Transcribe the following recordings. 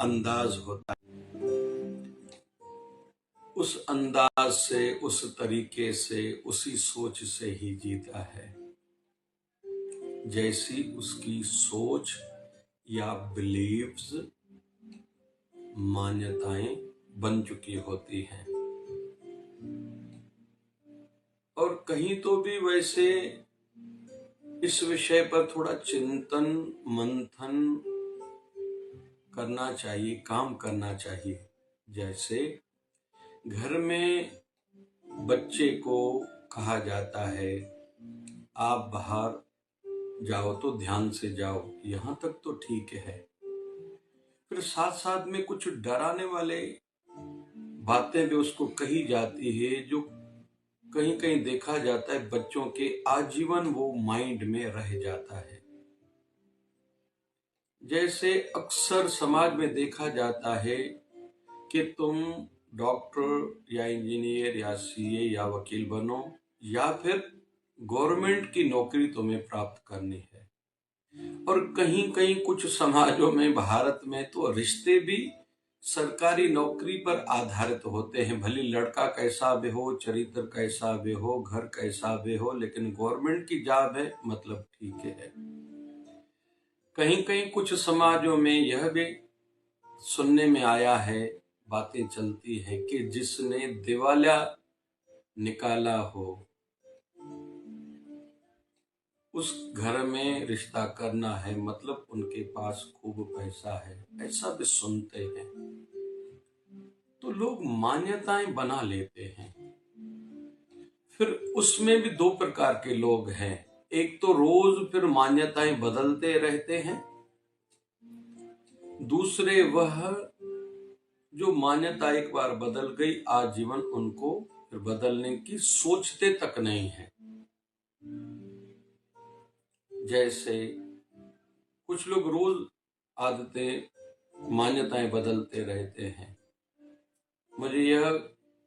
अंदाज होता है, उस अंदाज से, उस तरीके से, उसी सोच से ही जीता है जैसी उसकी सोच या बिलीव्स, मान्यताएं बन चुकी होती हैं। और कहीं तो भी वैसे इस विषय पर थोड़ा चिंतन मंथन करना चाहिए, काम करना चाहिए। जैसे घर में बच्चे को कहा जाता है आप बाहर जाओ तो ध्यान से जाओ, यहां तक तो ठीक है। फिर साथ साथ में कुछ डराने वाले बातें भी उसको कही जाती है, जो कहीं कहीं देखा जाता है बच्चों के आजीवन वो माइंड में रह जाता है। जैसे अक्सर समाज में देखा जाता है कि तुम डॉक्टर या इंजीनियर या सीए या वकील बनो, या फिर गवर्नमेंट की नौकरी तुम्हें प्राप्त करनी है। और कहीं कहीं कुछ समाजों में, भारत में तो रिश्ते भी सरकारी नौकरी पर आधारित होते हैं। भले लड़का कैसा भी हो, चरित्र कैसा भी हो, घर कैसा भी हो, लेकिन गवर्नमेंट की जॉब है मतलब ठीक है। कहीं कहीं कुछ समाजों में यह भी सुनने में आया है, बातें चलती है कि जिसने दिवालिया निकाला हो उस घर में रिश्ता करना है, मतलब उनके पास खूब पैसा है, ऐसा भी सुनते हैं। तो लोग मान्यताएं बना लेते हैं। फिर उसमें भी दो प्रकार के लोग हैं। एक तो रोज फिर मान्यताएं बदलते रहते हैं, दूसरे वह जो मान्यता एक बार बदल गई, आजीवन उनको फिर बदलने की सोचते तक नहीं है। जैसे कुछ लोग रोज आदतें मान्यताएं बदलते रहते हैं। मुझे यह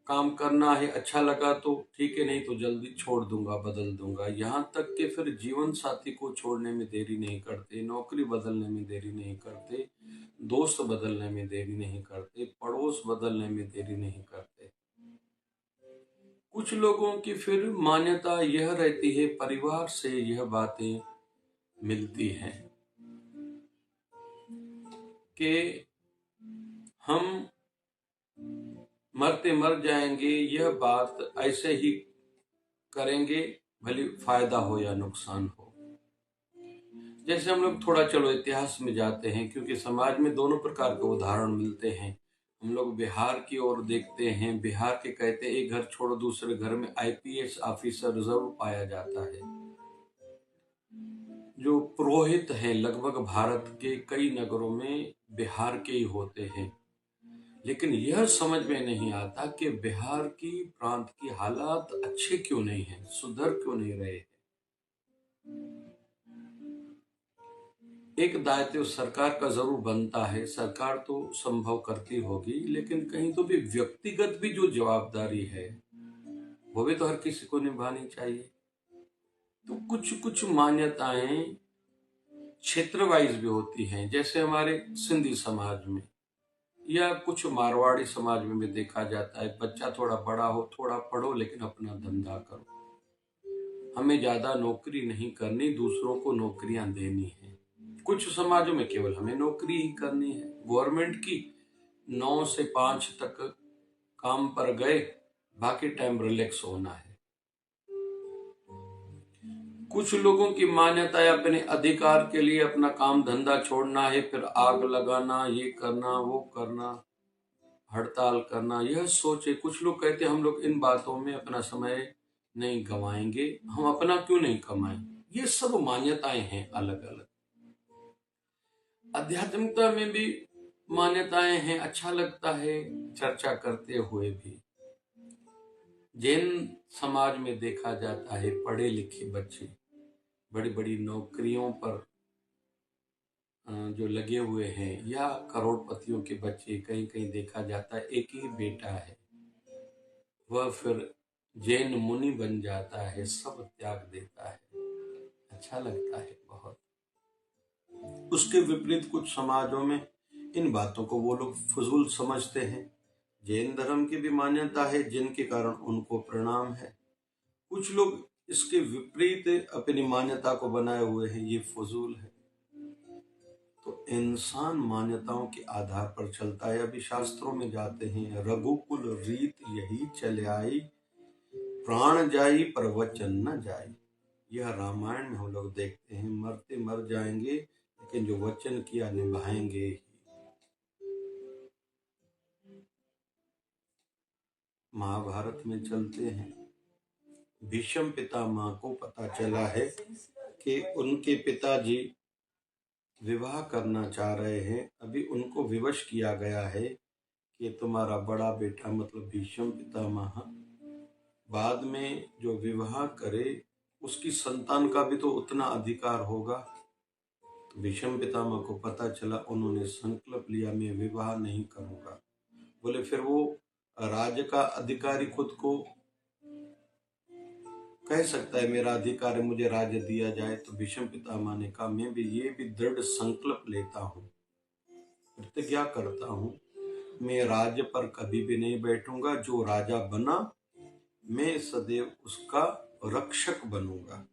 काम करना है, अच्छा लगा तो ठीक है, नहीं तो जल्दी छोड़ दूंगा, बदल दूंगा। यहाँ तक कि फिर जीवन साथी को छोड़ने में देरी नहीं करते, नौकरी बदलने में देरी नहीं करते, दोस्त बदलने में देरी नहीं करते, पड़ोस बदलने में देरी नहीं करते। कुछ लोगों की फिर मान्यता यह रहती है, परिवार से यह बातें मिलती हैं कि हम मरते मर जाएंगे, यह बात ऐसे ही करेंगे, भले फायदा हो या नुकसान हो। जैसे हम लोग थोड़ा चलो इतिहास में जाते हैं, क्योंकि समाज में दोनों प्रकार के उदाहरण मिलते हैं। हम लोग बिहार की ओर देखते हैं। बिहार के कहते हैं एक घर छोड़ दूसरे घर में आईपीएस ऑफिसर जरूर पाया जाता है। जो पुरोहित हैं लगभग भारत के कई नगरों में बिहार के ही होते हैं। लेकिन यह समझ में नहीं आता कि बिहार की प्रांत की हालात अच्छे क्यों नहीं हैं, सुधर क्यों नहीं रहे हैं। एक दायित्व सरकार का जरूर बनता है, सरकार तो संभव करती होगी, लेकिन कहीं तो भी व्यक्तिगत भी जो जवाबदारी है वो भी तो हर किसी को निभानी चाहिए। तो कुछ कुछ मान्यताएं क्षेत्र वाइज भी होती हैं। जैसे हमारे सिंधी समाज में या कुछ मारवाड़ी समाज में भी देखा जाता है, बच्चा थोड़ा बड़ा हो, थोड़ा पढ़ो, लेकिन अपना धंधा करो, हमें ज्यादा नौकरी नहीं करनी, दूसरों को नौकरियां देनी है। कुछ समाजों में केवल हमें नौकरी ही करनी है, गवर्नमेंट की, 9 से 5 तक काम पर गए, बाकी टाइम रिलैक्स होना है। कुछ लोगों की मान्यता है अपने अधिकार के लिए अपना काम धंधा छोड़ना है, फिर आग लगाना, ये करना, वो करना, हड़ताल करना, यह सोचे। कुछ लोग कहते हैं हम लोग इन बातों में अपना समय नहीं गवाएंगे, हम अपना क्यों नहीं कमाएं। ये सब मान्यताएं हैं अलग अलग। आध्यात्मिकता में भी मान्यताएं हैं, अच्छा लगता है चर्चा करते हुए भी। जैन समाज में देखा जाता है पढ़े लिखे बच्चे बड़ी बड़ी नौकरियों पर जो लगे हुए हैं, या करोड़पतियों के बच्चे, कहीं कहीं देखा जाता है एक ही बेटा है, वह फिर जैन मुनि बन जाता है, सब त्याग देता है, अच्छा लगता है बहुत। उसके विपरीत कुछ समाजों में इन बातों को वो लोग फजूल समझते हैं। जैन धर्म की भी मान्यता है जिनके कारण उनको प्रणाम है। कुछ लोग इसके विपरीत अपनी मान्यता को बनाए हुए हैं, ये फजूल है। तो इंसान मान्यताओं के आधार पर चलता है। अभी शास्त्रों में जाते हैं, रघुकुल रीत यही चले आई, प्राण जाई पर वचन न जाई। यह रामायण में हम लोग देखते हैं, मरते मर जाएंगे लेकिन जो वचन किया निभाएंगे ही। महाभारत में चलते हैं, भीष्म पितामह को पता चला है कि उनके पिताजी विवाह करना चाह रहे हैं। अभी उनको विवश किया गया है कि तुम्हारा बड़ा बेटा मतलब भीष्म पितामह बाद में जो विवाह करे उसकी संतान का भी तो उतना अधिकार होगा। तो भीष्म पितामह को पता चला, उन्होंने संकल्प लिया मैं विवाह नहीं करूंगा। बोले फिर वो राज्य का अधिकारी खुद को कह सकता है मेरा अधिकार है, मुझे राज्य दिया जाए। तो भीष्म पितामह ने कहा मैं भी ये भी दृढ़ संकल्प लेता हूँ, प्रतिज्ञा करता हूँ, मैं राज्य पर कभी भी नहीं बैठूंगा। जो राजा बना मैं सदैव उसका रक्षक बनूंगा।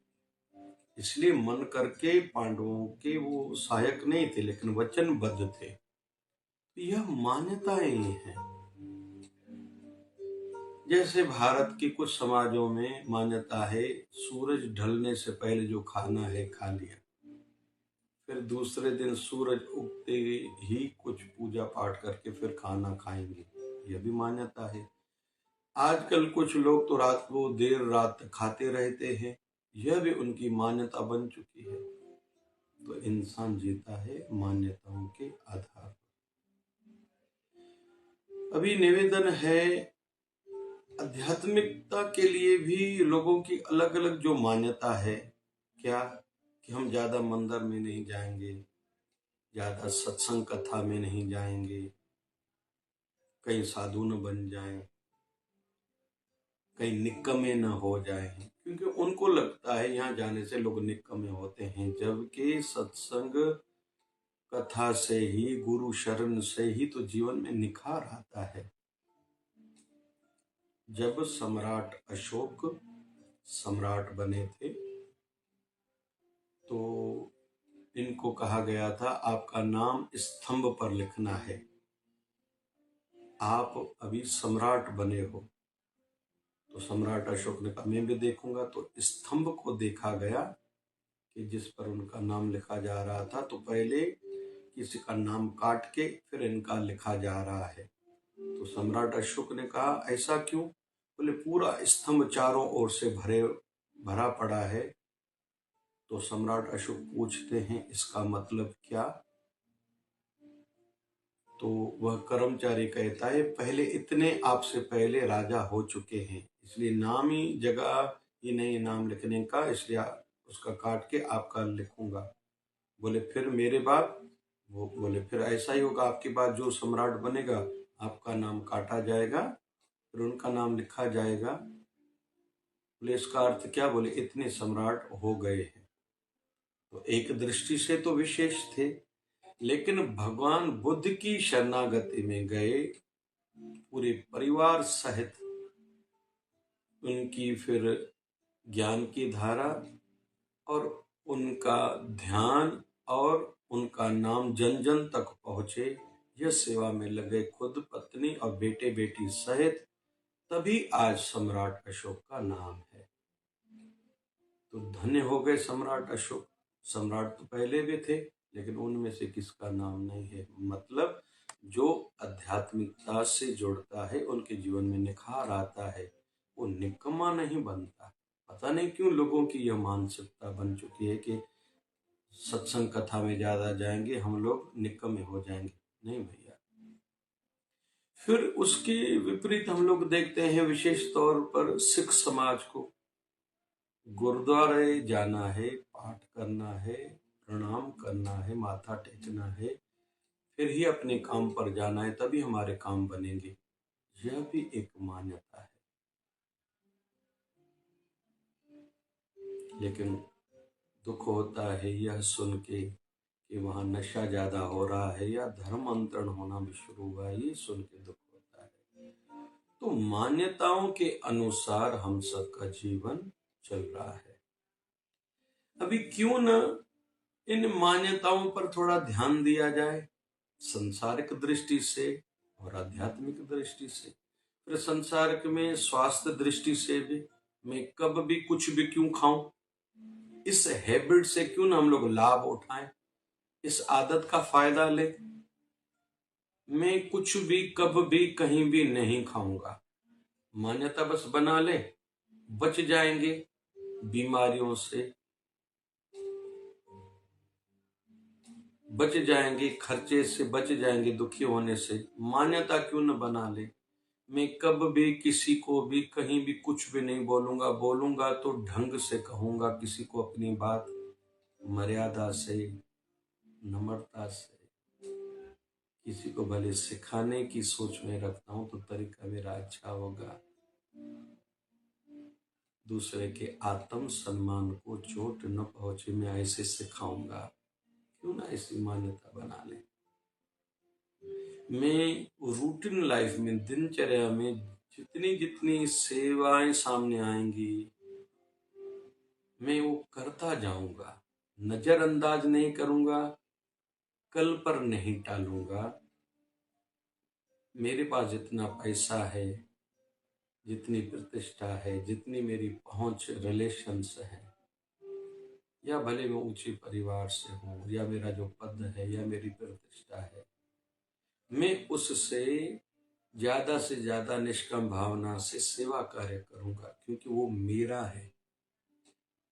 इसलिए मन करके पांडवों के वो सहायक नहीं थे लेकिन वचनबद्ध थे। यह मान्यताएं हैं। जैसे भारत के कुछ समाजों में मान्यता है सूरज ढलने से पहले जो खाना है खा लिया, फिर दूसरे दिन सूरज उगते ही कुछ पूजा पाठ करके फिर खाना खाएंगे, यह भी मान्यता है। आजकल कुछ लोग तो रात को देर रात खाते रहते हैं, यह भी उनकी मान्यता बन चुकी है। तो इंसान जीता है मान्यताओं के आधार पर। अभी निवेदन है, आध्यात्मिकता के लिए भी लोगों की अलग अलग जो मान्यता है, क्या कि हम ज्यादा मंदिर में नहीं जाएंगे, ज्यादा सत्संग कथा में नहीं जाएंगे, कहीं साधु न बन जाएं, कहीं निक्कमे न हो जाएं, क्योंकि उनको लगता है यहाँ जाने से लोग निक्कमे होते हैं। जबकि सत्संग कथा से ही, गुरु शरण से ही तो जीवन में निखार आता है। जब सम्राट अशोक सम्राट बने थे तो इनको कहा गया था आपका नाम स्तंभ पर लिखना है, आप अभी सम्राट बने हो। तो सम्राट अशोक ने कहा मैं भी देखूंगा। तो स्तंभ को देखा गया कि जिस पर उनका नाम लिखा जा रहा था, तो पहले किसी का नाम काट के फिर इनका लिखा जा रहा है। तो सम्राट अशोक ने कहा ऐसा क्यों? बोले पूरा स्तंभ चारों ओर से भरा पड़ा है। तो सम्राट अशोक पूछते हैं इसका मतलब क्या? तो वह कर्मचारी कहता है पहले इतने आपसे पहले राजा हो चुके हैं, इसलिए नाम ही जगह ही नहीं नाम लिखने का, इसलिए उसका काट के आपका लिखूंगा। बोले फिर मेरे बाद? वो बोले फिर ऐसा ही होगा, आपके बाद जो सम्राट बनेगा आपका नाम काटा जाएगा फिर उनका नाम लिखा जाएगा। बोले इसका अर्थ क्या? बोले इतने सम्राट हो गए हैं। तो एक दृष्टि से तो विशेष थे, लेकिन भगवान बुद्ध की शरणागति में गए पूरे परिवार सहित, उनकी फिर ज्ञान की धारा और उनका ध्यान और उनका नाम जन जन तक पहुंचे, यह सेवा में लगे खुद पत्नी और बेटे बेटी सहित, तभी आज सम्राट अशोक का नाम है। तो धन्य हो गए सम्राट अशोक। सम्राट तो पहले भी थे लेकिन उनमें से किसका नाम नहीं है। मतलब जो आध्यात्मिकता से जुड़ता है उनके जीवन में निखार आता है, वो निकम्मा नहीं बनता। पता नहीं क्यों लोगों की यह मानसिकता बन चुकी है कि सत्संग कथा में ज्यादा जाएंगे हम लोग निकम्मे हो जाएंगे। नहीं भैया। फिर उसके विपरीत हम लोग देखते हैं विशेष तौर पर सिख समाज को, गुरुद्वारे जाना है, पाठ करना है, प्रणाम करना है, माथा टेकना है, फिर ही अपने काम पर जाना है, तभी हमारे काम बनेंगे। यह भी एक मान्यता है। लेकिन दुख होता है यह सुन के कि वहाँ नशा ज्यादा हो रहा है या धर्म अंतरण होना भी शुरू हुआ है, ये सुन के दुख होता है। तो मान्यताओं के अनुसार हम सबका जीवन चल रहा है। अभी क्यों न इन मान्यताओं पर थोड़ा ध्यान दिया जाए, संसारिक दृष्टि से और आध्यात्मिक दृष्टि से। फिर संसारिक में स्वास्थ्य दृष्टि से भी, मैं कब भी कुछ भी क्यों खाऊं, इस हैबिट से क्यों ना हम लोग लाभ उठाएं, इस आदत का फायदा ले। मैं कुछ भी कब भी कहीं भी नहीं खाऊंगा, मान्यता बस बना ले, बच जाएंगे बीमारियों से, बच जाएंगे खर्चे से, बच जाएंगे दुखी होने से। मान्यता क्यों न बना ले, मैं कब भी किसी को भी कहीं भी कुछ भी नहीं बोलूंगा, बोलूंगा तो ढंग से कहूंगा, किसी को अपनी बात मर्यादा से, नम्रता से, किसी को भले सिखाने की सोच में रखता हूं तो तरीका मेरा अच्छा होगा। दूसरे के आत्म सम्मान को चोट न पहुंचे, मैं ऐसे सिखाऊंगा। क्यों ना ऐसी मान्यता बना ले। मैं रूटीन लाइफ में, दिनचर्या में जितनी जितनी सेवाएं सामने आएंगी, मैं वो करता जाऊंगा, नजरअंदाज नहीं करूंगा, कल पर नहीं टालूंगा। मेरे पास जितना पैसा है, जितनी प्रतिष्ठा है, जितनी मेरी पहुंच रिलेशंस है, या भले मैं ऊंचे परिवार से हूं, या मेरा जो पद है या मेरी प्रतिष्ठा है, मैं उससे ज्यादा से ज्यादा निष्काम भावना से सेवा कार्य करूंगा, क्योंकि वो मेरा है।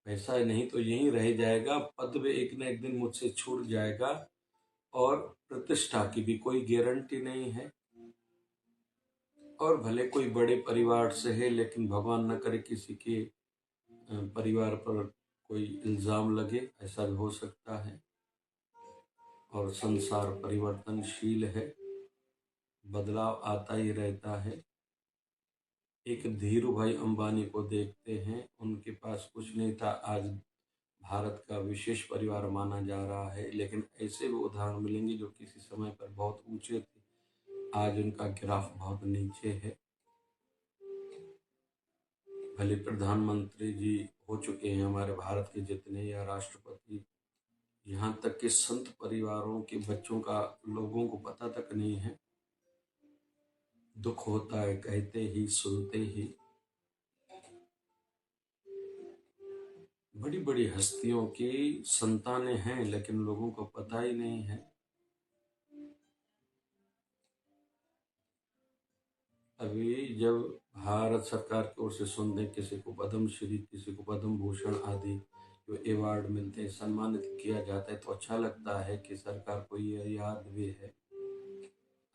पैसा नहीं तो यहीं रह जाएगा, पद भी एक न एक दिन मुझसे छूट जाएगा, और प्रतिष्ठा की भी कोई गारंटी नहीं है। और भले कोई बड़े परिवार से है, लेकिन भगवान न करे किसी के परिवार पर कोई इल्जाम लगे, ऐसा भी हो सकता है। और संसार परिवर्तनशील है, बदलाव आता ही रहता है। एक धीरू भाई अंबानी को देखते हैं, उनके पास कुछ नहीं था, आज भारत का विशेष परिवार माना जा रहा है। लेकिन ऐसे भी उदाहरण मिलेंगे जो किसी समय पर बहुत ऊंचे थे, आज उनका ग्राफ बहुत नीचे है। भले प्रधानमंत्री जी हो चुके हैं हमारे भारत के जितने, या राष्ट्रपति, यहाँ तक कि संत परिवारों के बच्चों का लोगों को पता तक नहीं है। दुख होता है कहते ही, सुनते ही। बड़ी बड़ी हस्तियों की संतानें हैं, लेकिन लोगों को पता ही नहीं है। अभी जब भारत सरकार की ओर से सुनते हैं किसी को पद्म श्री, किसी को पद्म भूषण आदि जो अवार्ड मिलते हैं, सम्मानित किया जाता है, तो अच्छा लगता है कि सरकार को ये याद भी है।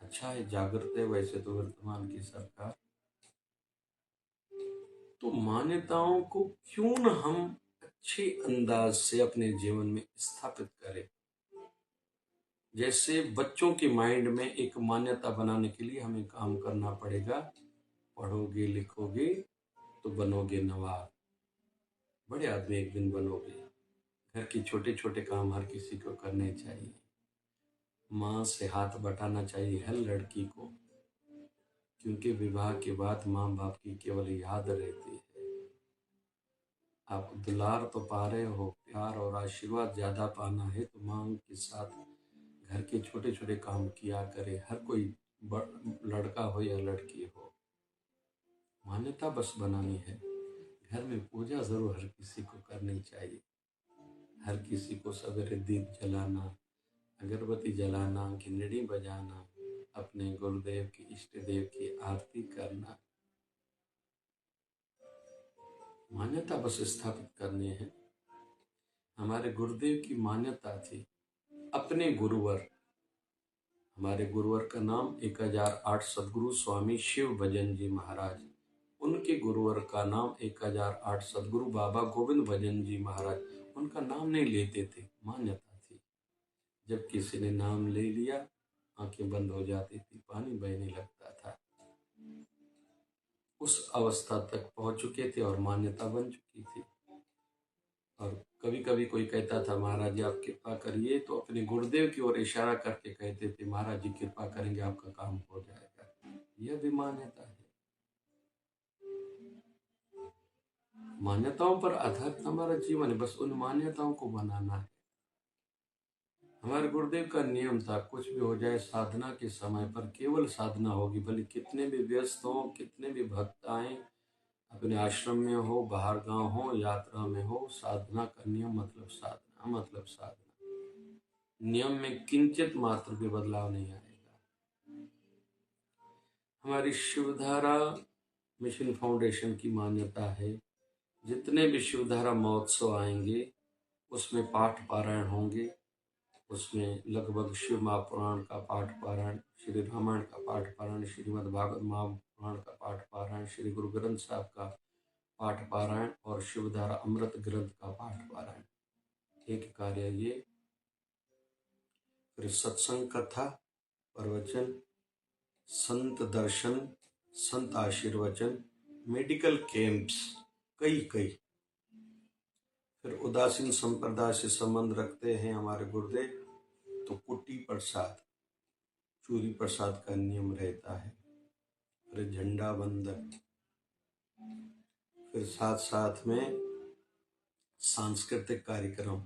अच्छा है, जागृत है वैसे तो वर्तमान की सरकार। तो मान्यताओं को क्यों न हम अच्छे अंदाज से अपने जीवन में स्थापित करें। जैसे बच्चों के माइंड में एक मान्यता बनाने के लिए हमें काम करना पड़ेगा, पढ़ोगे लिखोगे तो बनोगे नवाब, बड़े आदमी एक दिन बनोगे। घर के छोटे छोटे काम हर किसी को करने चाहिए। माँ से हाथ बटाना चाहिए हर लड़की को, क्योंकि विवाह के बाद माँ बाप की केवल याद रहती है। आप दुलार तो पा रहे हो, प्यार और आशीर्वाद ज्यादा पाना है तो माँ के साथ घर के छोटे छोटे काम किया करे, हर कोई लड़का हो या लड़की हो। मान्यता बस बनानी है। घर में पूजा जरूर हर किसी को करनी चाहिए। हर किसी को सवेरे दीप जलाना, अगरबत्ती जलाना, घंटड़ी बजाना, अपने गुरुदेव की, इष्ट देव की आरती करना। मान्यता बस स्थापित करनी है। हमारे गुरुदेव की मान्यता थी, अपने गुरुवर, हमारे गुरुवर का नाम 1008 सदगुरु स्वामी शिव भजन जी महाराज, उनके गुरुवर का नाम 1008 सदगुरु बाबा गोविंद भजन जी महाराज। उनका नाम नहीं लेते थे, मान्यता थी। जब किसी ने नाम ले लिया, आंखें बंद हो जाती थी, पानी बहने लगता था। उस अवस्था तक पहुंच चुके थे और मान्यता बन चुकी थी। और कभी कभी कोई कहता था महाराज जी आप कृपा करिए, तो अपने गुरुदेव की ओर इशारा करके कहते थे महाराज जी कृपा करेंगे आपका काम हो जाएगा। यह भी मान्यता है। मान्यताओं पर आधारित हमारा जीवन है, बस उन मान्यताओं को बनाना है। हमारे गुरुदेव का नियम था कुछ भी हो जाए साधना के समय पर केवल साधना होगी, भले कितने भी व्यस्त हो, कितने भी भक्त आए, अपने आश्रम में हो, बाहर गांव हो, यात्रा में हो, साधना का नियम मतलब साधना, मतलब साधना। नियम में किंचित मात्र भी बदलाव नहीं आएगा। हमारी शिवधारा मिशन फाउंडेशन की मान्यता है जितने भी शिवधारा महोत्सव आएंगे उसमें पाठ पारायण होंगे। उसमें लगभग शिव महापुराण का पाठ पारायण, श्री रामायण का पाठ पारायण, श्रीमद् भागवत महापुराण का पाठ पारायण, श्री गुरु ग्रंथ साहब का पाठ पारायण और शिवधारा अमृत ग्रंथ का पाठ पारायण। एक कार्य ये। फिर सत्संग, कथा, प्रवचन, संत दर्शन, संत आशीर्वचन, मेडिकल कैंप्स कई कई। फिर उदासीन संप्रदाय से संबंध रखते हैं हमारे गुरुदेव, तो कुटी प्रसाद, चूरी प्रसाद का नियम रहता है। फिर झंडा वंदन, फिर साथ साथ में सांस्कृतिक कार्यक्रम,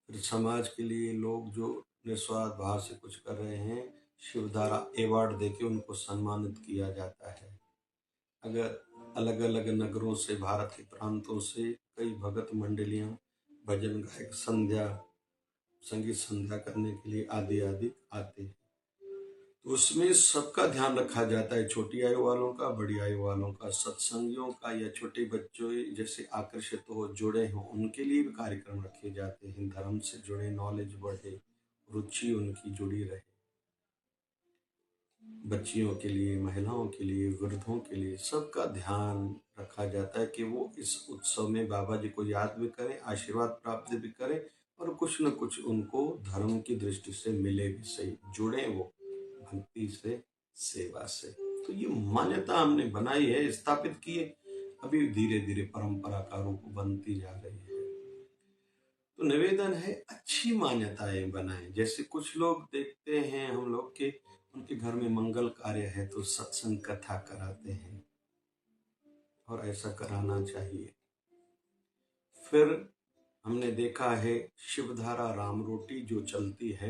फिर समाज के लिए लोग जो निस्वार्थ भाव से कुछ कर रहे हैं, शिवधारा अवार्ड देके उनको सम्मानित किया जाता है। अगर अलग अलग नगरों से, भारत के प्रांतों से कई भगत मंडलियां, भजन गायक संध्या, संगीत संध्या करने के लिए आदि आदि आते हैं, तो उसमें सबका ध्यान रखा जाता है, छोटी आयु वालों का, बड़ी आयु वालों का, सत्संगियों का, या छोटे बच्चों जैसे आकर्षित हो, जुड़े हों, उनके लिए भी कार्यक्रम रखे जाते हैं। धर्म से जुड़े, नॉलेज बढ़े, रुचि उनकी जुड़ी रहे। बच्चियों के लिए, महिलाओं के लिए, वृद्धों के लिए, सबका ध्यान रखा जाता है कि वो इस उत्सव में बाबा जी को याद भी करें, आशीर्वाद प्राप्त भी करें और कुछ न कुछ उनको धर्म की दृष्टि से मिले भी सही, जुड़े वो भक्ति से, सेवा से। तो ये मान्यता हमने बनाई है, स्थापित की है, अभी धीरे धीरे परंपरा का रूप बनती जा रही है। तो निवेदन है अच्छी मान्यताएं बनाएं। जैसे कुछ लोग देखते हैं हम लोग के उनके घर में मंगल कार्य है तो सत्संग कथा कराते हैं, और ऐसा कराना चाहिए। फिर हमने देखा है शिवधारा राम रोटी जो चलती है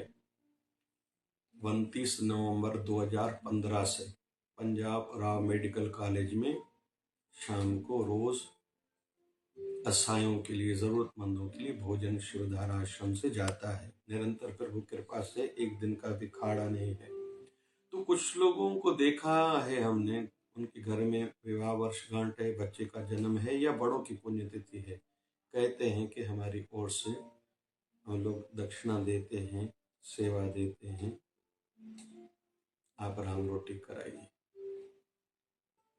29 नवंबर 2015 से पंजाब राव मेडिकल कॉलेज में शाम को रोज असहायों के लिए, जरूरतमंदों के लिए भोजन शिवधारा आश्रम से जाता है निरंतर। प्रभु कृपा से एक दिन का भी खाड़ा नहीं है। तो कुछ लोगों को देखा है हमने, उनके घर में विवाह वर्षगांठ है, बच्चे का जन्म है या बड़ों की पुण्यतिथि है, कहते हैं कि हमारी ओर से हम लोग दक्षिणा देते हैं, सेवा देते हैं, आप राम रोटी कराइए।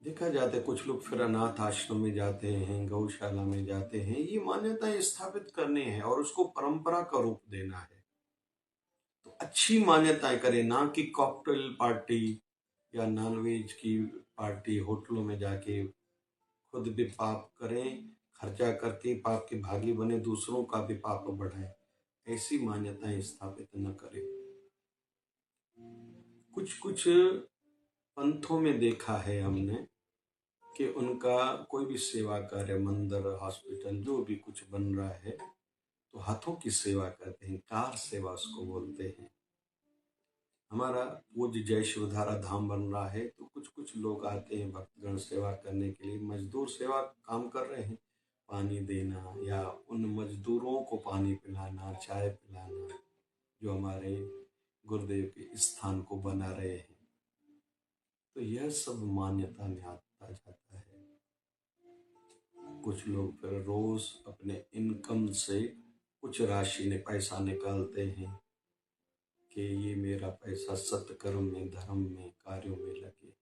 देखा जाता है कुछ लोग फिर अनाथ आश्रम में जाते हैं, गौशाला में जाते हैं। ये मान्यताएं स्थापित करनी है और उसको परंपरा का रूप देना है। तो अच्छी मान्यताएं करें, ना कि कॉकटेल पार्टी या नॉनवेज की पार्टी, होटलों में जाके खुद भी पाप करें, खर्चा करके पाप के भागी बने, दूसरों का भी पाप बढ़ाए। ऐसी मान्यताएं स्थापित न करें। कुछ कुछ पंथों में देखा है हमने कि उनका कोई भी सेवा कार्य, मंदिर, हॉस्पिटल, जो भी कुछ बन रहा है तो हाथों की सेवा करते हैं, कार सेवा उसको बोलते हैं। हमारा वो जो जय शिवधारा धाम बन रहा है तो कुछ कुछ लोग आते हैं भक्तगण सेवा करने के लिए, मजदूर सेवा काम कर रहे हैं, पानी देना या उन मजदूरों को पानी पिलाना, चाय पिलाना, जो हमारे गुरुदेव के स्थान को बना रहे हैं। तो यह सब मान्यता में आता जाता है। कुछ लोग फिर रोज अपने इनकम से कुछ राशि ने पैसा निकालते हैं कि ये मेरा पैसा सत्कर्म में, धर्म में, कार्यों में लगे।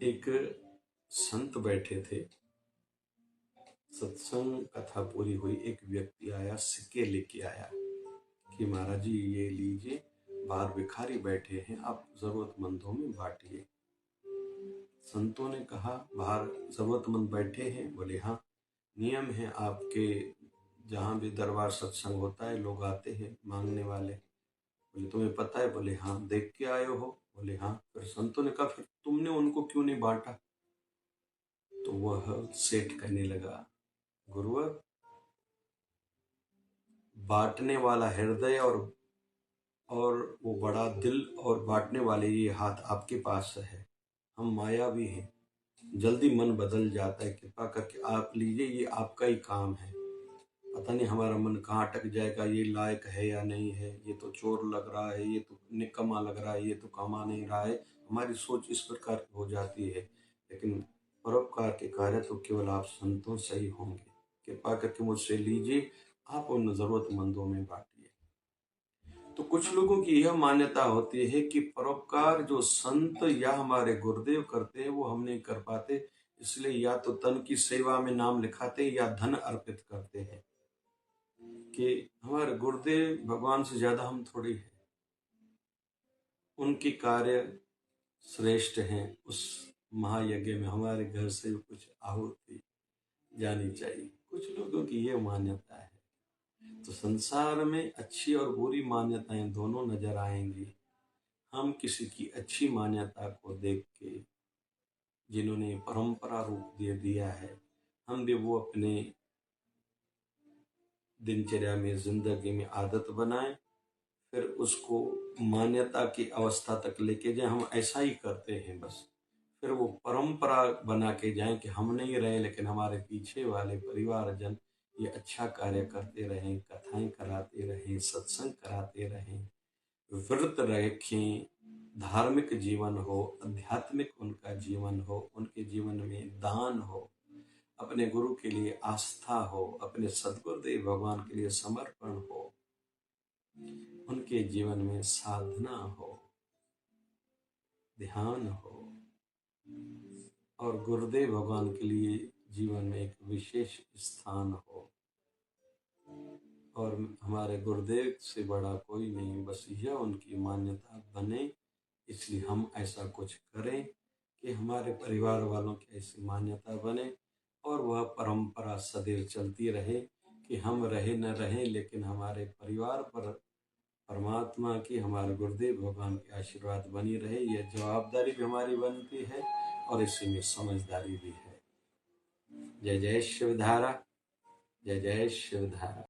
एक संत बैठे थे, सत्संग कथा पूरी हुई, एक व्यक्ति आया, सिक्के लेके आया कि महाराज जी ये लीजिए, बाहर भिखारी बैठे हैं, आप जरूरतमंदों में बांटिए। संतों ने कहा बाहर जरूरतमंद बैठे हैं, बोले हाँ नियम है आपके, जहाँ भी दरबार सत्संग होता है लोग आते हैं मांगने वाले। बोले तुम्हें पता है? बोले हाँ। देख के आए हो? बोले हाँ। फिर संतों ने कहा फिर तुमने उनको क्यों नहीं बांटा? तो वह सेठ कहने लगा गुरुवर, बांटने वाला हृदय और वो बड़ा दिल और बांटने वाले ये हाथ आपके पास है। हम माया भी हैं, जल्दी मन बदल जाता है, कृपा करके आप लीजिए, ये आपका ही काम है। पता नहीं हमारा मन कहाँ अटक जाएगा, ये लायक है या नहीं है, ये तो चोर लग रहा है, ये तो निकम्मा लग रहा है, ये तो कमा नहीं रहा है। हमारी सोच इस प्रकार की हो जाती है। लेकिन परोपकार के कार्य तो केवल आप संतों से ही होंगे। कृपा करके मुझसे लीजिए, आप उन जरूरतमंदों में बांटिए। तो कुछ लोगों की यह मान्यता होती है कि परोपकार जो संत या हमारे गुरुदेव करते हैं वो हम नहीं कर पाते, इसलिए या तो तन की सेवा में नाम लिखाते या धन अर्पित करते हैं कि हमारे गुरुदेव भगवान से ज्यादा हम थोड़ी हैं, उनके कार्य श्रेष्ठ हैं। उस महायज्ञ में हमारे घर से कुछ आहुति जानी चाहिए। कुछ लोगों की यह मान्यता है। तो संसार में अच्छी और बुरी मान्यताएं दोनों नजर आएंगी। हम किसी की अच्छी मान्यता को देख के, जिन्होंने परंपरा रूप दे दिया है, हम भी वो अपने दिनचर्या में जिंदगी में आदत बनाएं, फिर उसको मान्यता की अवस्था तक लेके जाए। हम ऐसा ही करते हैं बस, फिर वो परंपरा बना के जाएं कि हम नहीं रहे लेकिन हमारे पीछे वाले परिवारजन ये अच्छा कार्य करते रहें, कथाएं कराते रहें, सत्संग कराते रहें, व्रत रखें, धार्मिक जीवन हो, आध्यात्मिक उनका जीवन हो, उनके जीवन में दान हो, अपने गुरु के लिए आस्था हो, अपने सद्गुरुदेव भगवान के लिए समर्पण हो, उनके जीवन में साधना हो, ध्यान हो, और गुरुदेव भगवान के लिए जीवन में एक विशेष स्थान हो। और हमारे गुरुदेव से बड़ा कोई नहीं, बस यह उनकी मान्यता बने, इसलिए हम ऐसा कुछ करें कि हमारे परिवार वालों की ऐसी मान्यता बने और वह परंपरा सदैव चलती रहे कि हम रहे न रहें लेकिन हमारे परिवार पर परमात्मा की, हमारे गुरुदेव भगवान की आशीर्वाद बनी रहे। यह जवाबदारी भी हमारी बनती है और इसी में समझदारी भी है। जय जय शिवधारा, जय जय शिवधारा।